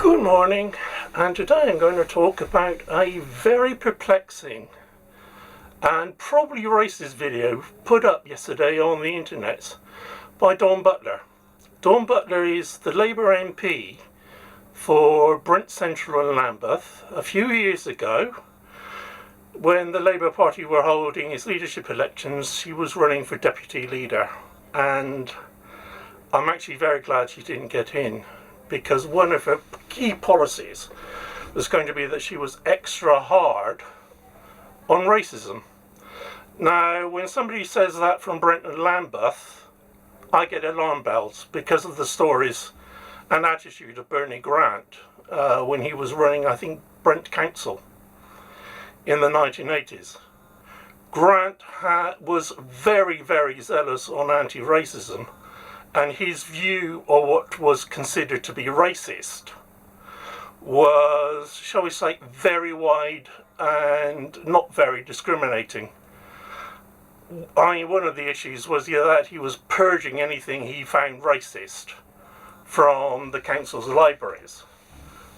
Good morning, and today I'm going to talk about a very perplexing and probably racist video put up yesterday on the internet by Butler. Butler is the Labour MP for Brent Central and Lambeth. A few years ago, when the Labour Party were holding its leadership elections, she was running for deputy leader, and I'm actually very glad she didn't get in, because one of her key policies was going to be that she was extra hard on racism. Now, when somebody says that from Brent and Lambeth, I get alarm bells because of the stories and attitude of Bernie Grant when he was running, I think, Brent Council in the 1980s. Grant was very, very zealous on anti-racism, and his view of what was considered to be racist was, shall we say, very wide and not very discriminating. I mean, one of the issues was that he was purging anything he found racist from the council's libraries.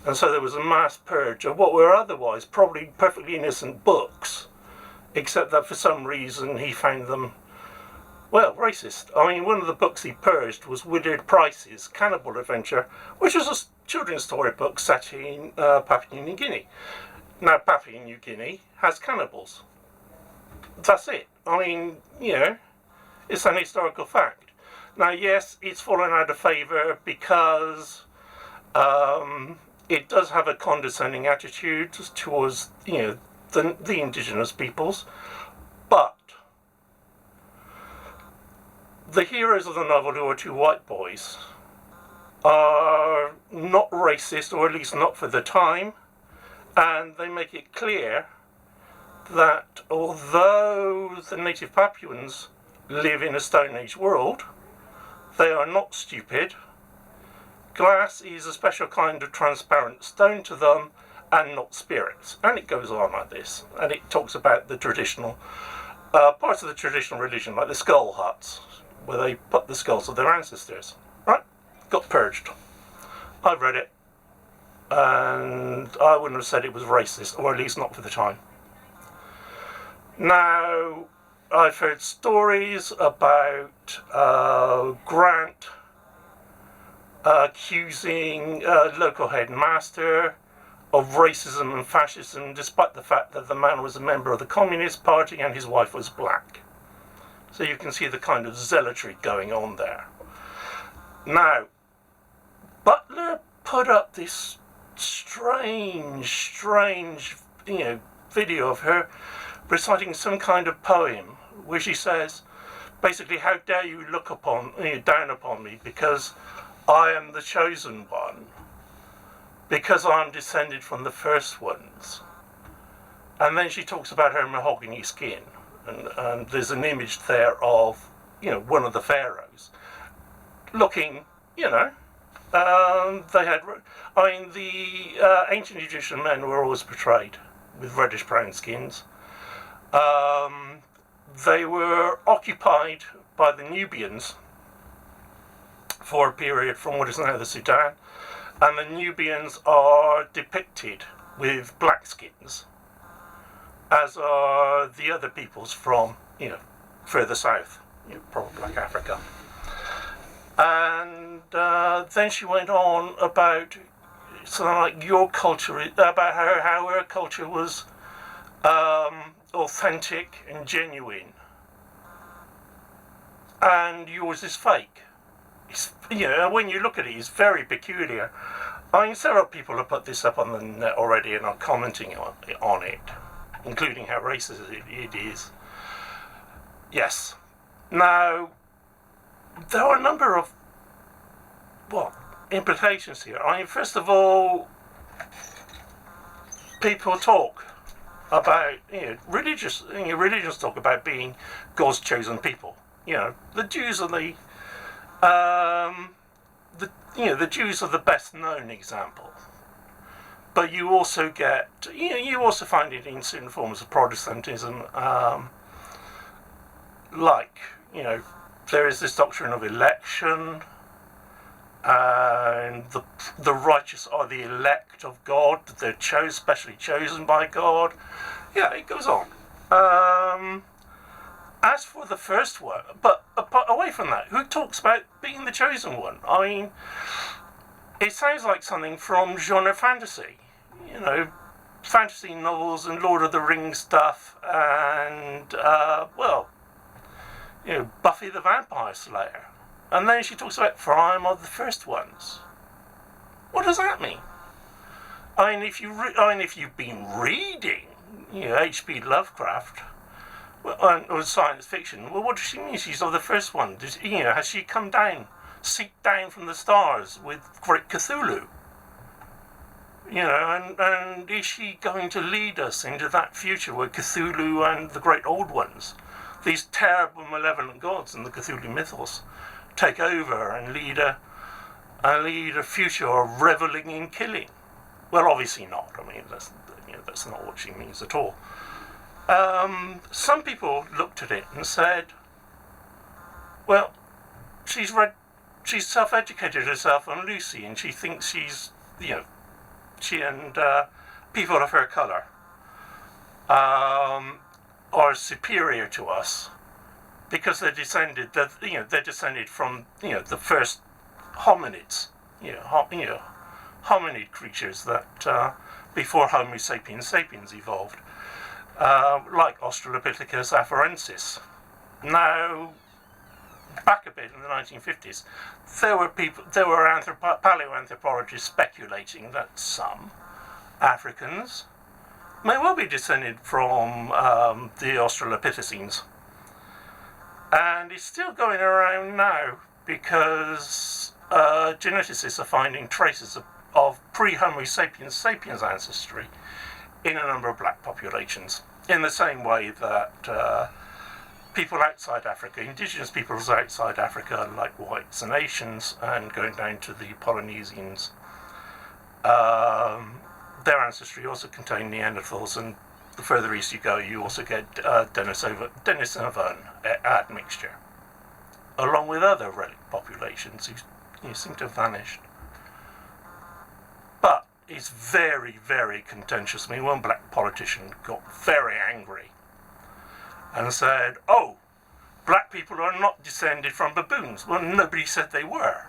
And so there was a mass purge of what were otherwise probably perfectly innocent books, except that for some reason he found them, well, racist. I mean, one of the books he purged was Willard Price's Cannibal Adventure, which was a children's story book set in Papua New Guinea. Now, Papua New Guinea has cannibals. That's it. I mean, it's an historical fact. Now, yes, it's fallen out of favour because it does have a condescending attitude towards, the indigenous peoples, but the heroes of the novel, who are two white boys, are not racist, or at least not for the time, and they make it clear that although the native Papuans live in a Stone Age world, they are not stupid. Glass is a special kind of transparent stone to them, and not spirits. And it goes on like this, and it talks about the traditional parts of the traditional religion, like the skull huts, where they put the skulls of their ancestors. Right? Got purged. I've read it, and I wouldn't have said it was racist, or at least not for the time. Now, I've heard stories about Grant accusing local headmaster of racism and fascism, despite the fact that the man was a member of the Communist Party and his wife was black. So you can see the kind of zealotry going on there. Now, Butler put up this strange, video of her reciting some kind of poem where she says, basically, how dare you look down upon me because I am the chosen one, because I'm descended from the first ones. And then she talks about her mahogany skin. And there's an image there of, one of the pharaohs looking, they had, the ancient Egyptian men were always portrayed with reddish brown skins. They were occupied by the Nubians for a period from what is now the Sudan, and the Nubians are depicted with black skins, as are the other peoples from, further south, probably like Africa. And then she went on about something like your culture, about how her culture was authentic and genuine, and yours is fake. It's, when you look at it, it's very peculiar. I mean, several people have put this up on the net already and are commenting on it, including how racist it is. Yes. Now, there are a number of, implications here. I mean, first of all, people talk about, religious talk about being God's chosen people. The Jews are the Jews are the best known example. But you also get, you also find it in certain forms of Protestantism, there is this doctrine of election, and the righteous are the elect of God, they're specially chosen by God. Yeah, it goes on. As for the first one, but away from that, who talks about being the chosen one? I mean, it sounds like something from genre fantasy, fantasy novels and Lord of the Rings stuff, and Buffy the Vampire Slayer. And then she talks about primal of the first ones. What does that mean? I mean, if you've been reading, H.P. Lovecraft, or science fiction, well, what does she mean? She's of the first one. Has she come down, seeped down from the stars with great Cthulhu? And is she going to lead us into that future where Cthulhu and the great old ones, these terrible malevolent gods in the Cthulhu mythos, take over and lead a future of reveling in killing? Well, obviously not. I mean, that's not what she means at all. Some people looked at it and said, well, she's self-educated herself on Lucy, and she thinks she and people of her colour are superior to us because they're descended from the first hominids, hominid creatures that before Homo sapiens sapiens evolved, like Australopithecus afarensis. Now, back a bit in the 1950s, there were paleoanthropologists speculating that some Africans may well be descended from the Australopithecines. And it's still going around now because geneticists are finding traces of pre-Homo sapiens sapiens ancestry in a number of black populations, in the same way that people outside Africa, indigenous peoples outside Africa, like whites and Asians, and going down to the Polynesians, their ancestry also contained Neanderthals, and the further east you go, you also get Denisovan admixture, along with other relic populations who seem to have vanished. But it's very, very contentious. I mean, one black politician got very angry and said, oh, black people are not descended from baboons. Well, nobody said they were.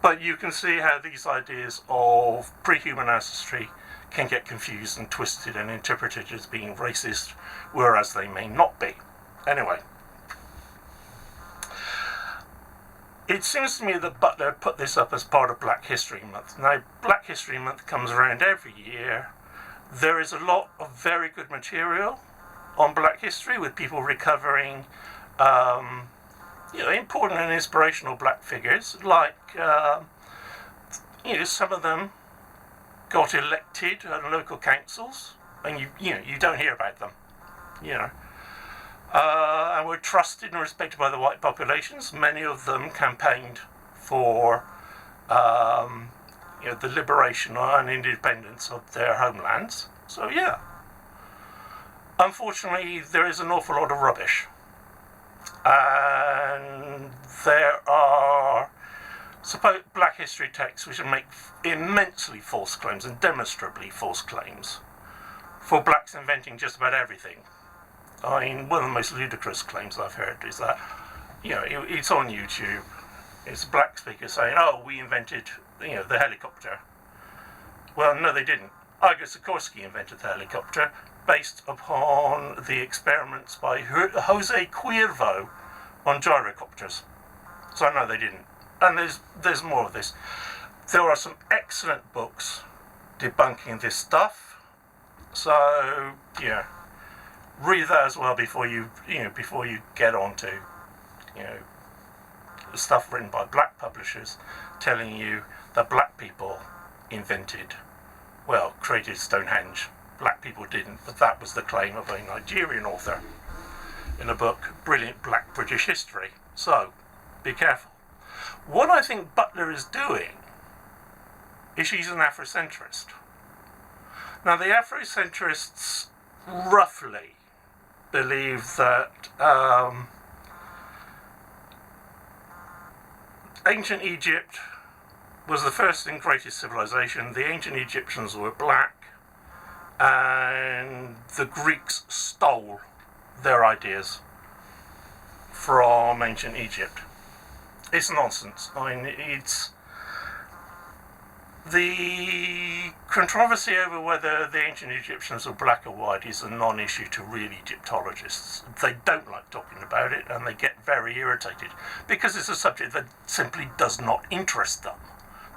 But you can see how these ideas of pre-human ancestry can get confused and twisted and interpreted as being racist, whereas they may not be. Anyway, it seems to me that Butler put this up as part of Black History Month. Now, Black History Month comes around every year. There is a lot of very good material on Black history, with people recovering important and inspirational black figures, like some of them got elected at local councils, and you don't hear about them, and were trusted and respected by the white populations. Many of them campaigned for the liberation and independence of their homelands. So yeah. Unfortunately, there is an awful lot of rubbish, and there are black history texts which make immensely false claims and demonstrably false claims for blacks inventing just about everything. I mean, one of the most ludicrous claims I've heard is that, it's on YouTube. It's a black speaker saying, oh, we invented, the helicopter. Well, no, they didn't. Igor Sikorsky invented the helicopter, based upon the experiments by Jose Cuervo on gyrocopters. So no, they didn't. And there's more of this. There are some excellent books debunking this stuff. So read that as well before you get onto the stuff written by black publishers telling you that black people created Stonehenge. Black people didn't, but that was the claim of a Nigerian author in a book, Brilliant Black British History. So, be careful. What I think Butler is doing is she's an Afrocentrist. Now, the Afrocentrists roughly believe that ancient Egypt was the first and greatest civilization. The ancient Egyptians were black, and the Greeks stole their ideas from ancient Egypt. It's nonsense. I mean, it's the controversy over whether the ancient Egyptians were black or white is a non-issue to real Egyptologists. They don't like talking about it, and they get very irritated because it's a subject that simply does not interest them.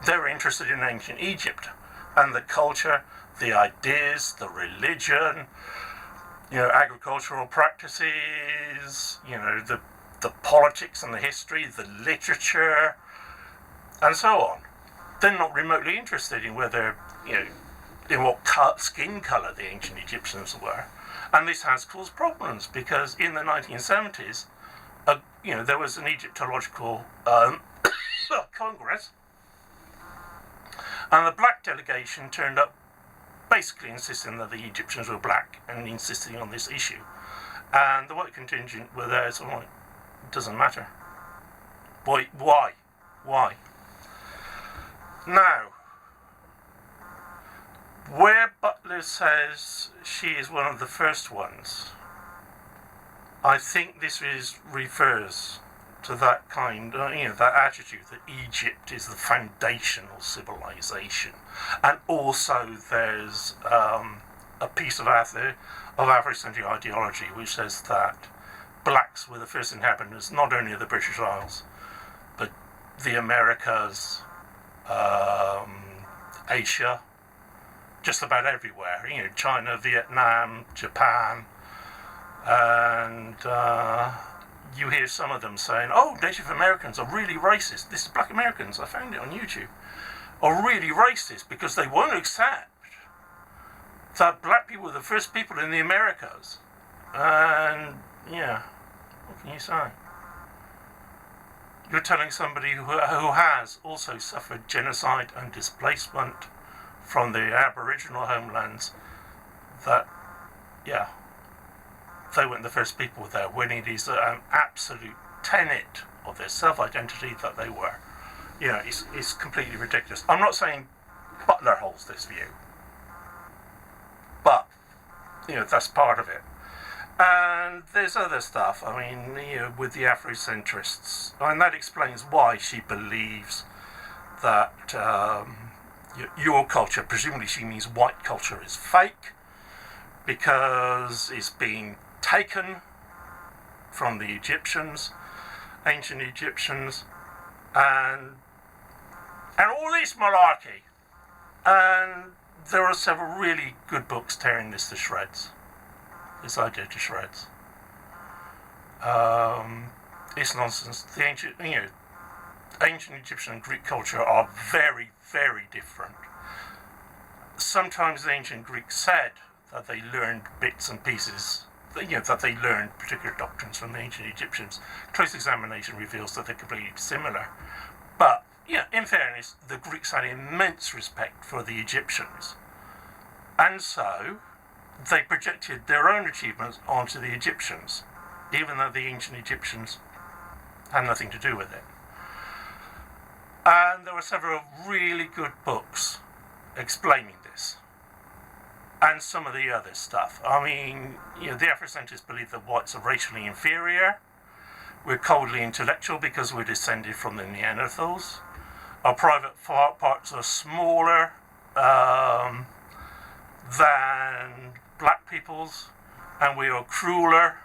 They're interested in ancient Egypt and the culture, the ideas, the religion, agricultural practices, the politics and the history, the literature, and so on. They're not remotely interested in whether, in what skin colour the ancient Egyptians were. And this has caused problems because in the 1970s, there was an Egyptological Congress, and the black delegation turned up basically insisting that the Egyptians were black and insisting on this issue. And the white contingent were there, so it doesn't matter. Why? Now, where Butler says she is one of the first ones, I think this refers to that kind, that attitude that Egypt is the foundational civilization. And also there's a piece of Afrocentric ideology which says that blacks were the first inhabitants not only of the British Isles, but the Americas, Asia, just about everywhere, China, Vietnam, Japan, and you hear some of them saying, oh, Native Americans are really racist. This is Black Americans, I found it on YouTube, are really racist because they won't accept that black people were the first people in the Americas. And, what can you say? You're telling somebody who has also suffered genocide and displacement from the Aboriginal homelands that, they weren't the first people there, when it is an absolute tenet of their self-identity that they were. It's completely ridiculous. I'm not saying Butler holds this view, but, that's part of it. And there's other stuff, with the Afrocentrists, and that explains why she believes that your culture, presumably she means white culture, is fake, because it's being taken from the Egyptians, ancient Egyptians, and all this malarkey. And there are several really good books tearing this to shreds. This idea to shreds. It's nonsense. The ancient Egyptian and Greek culture are very, very different. Sometimes the ancient Greeks said that they learned bits and pieces, that they learned particular doctrines from the ancient Egyptians. Close examination reveals that they're completely similar. But, in fairness, the Greeks had immense respect for the Egyptians. And so they projected their own achievements onto the Egyptians, even though the ancient Egyptians had nothing to do with it. And there were several really good books explaining this, and some of the other stuff. The Afrocentrists believe that whites are racially inferior. We're coldly intellectual because we're descended from the Neanderthals. Our private parts are smaller than black people's, and we are crueler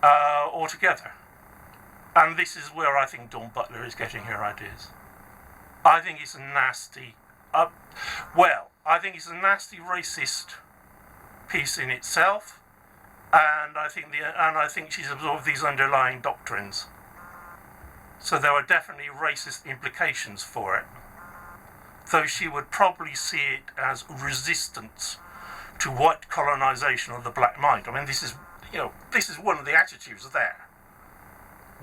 altogether. And this is where I think Dawn Butler is getting her ideas. I think it's a nasty, I think it's a nasty racist piece in itself, and I think she's absorbed these underlying doctrines. So there are definitely racist implications for it, though she would probably see it as resistance to white colonization of the black mind. This is one of the attitudes there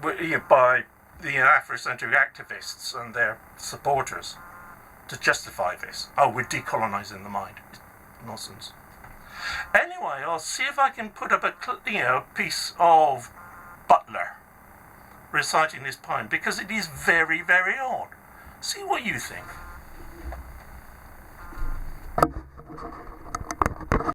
by the Afrocentric activists and their supporters to justify this. Oh, we're decolonizing the mind. Nonsense. Anyway, I'll see if I can put up a piece of Butler reciting this poem because it is very, very odd. See what you think.